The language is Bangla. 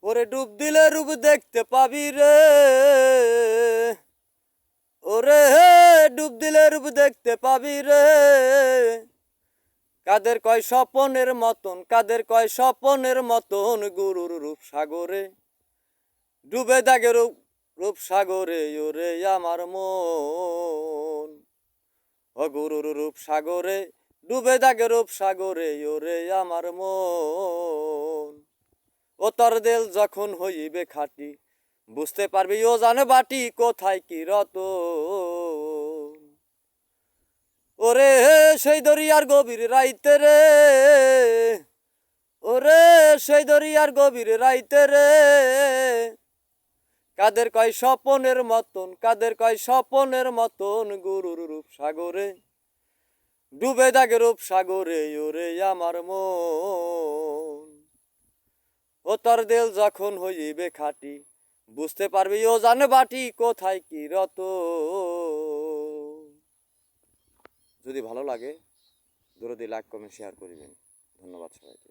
ওরে ডুব দিলে রূপ দেখতে পাবি রে, ওরে ডুব দিলে রূপ দেখতে পাবি রে। কাদের কয় স্বপনের মতন, কাদের কয় স্বপনের মতন, গুরুর রূপ সাগরে ডুবে দাগে রূপ রূপ সাগরে। ওরে আমার মন, ও গুরুর রূপ সাগরে ডুবে দাগে রূপ সাগরে। ওরে আমার মন, ও তর দেল যখন হইবে খাটি, বুঝতে পারবি ও জানে বাটি কোথায় কি রতন। ওরে সেই দরিয়ার গভীর রাইতে রে, ওরে সেই দরিয়ার গভীর রাইতে রে। কাদের কয় স্বপনের মতন, কাদের কয় স্বপনের মতন, গুরুর রূপ সাগরে ডুবে দাগে রূপ সাগরে। ওরে আমার মন, ও তর দেল যখন হইবে খাটি, বুঝতে পারবি ও জানে বাটি কোথায় কি রতন। যদি ভালো লাগে দূরে লাইক কমেন্ট শেয়ার করিবেন। ধন্যবাদ সবাইকে।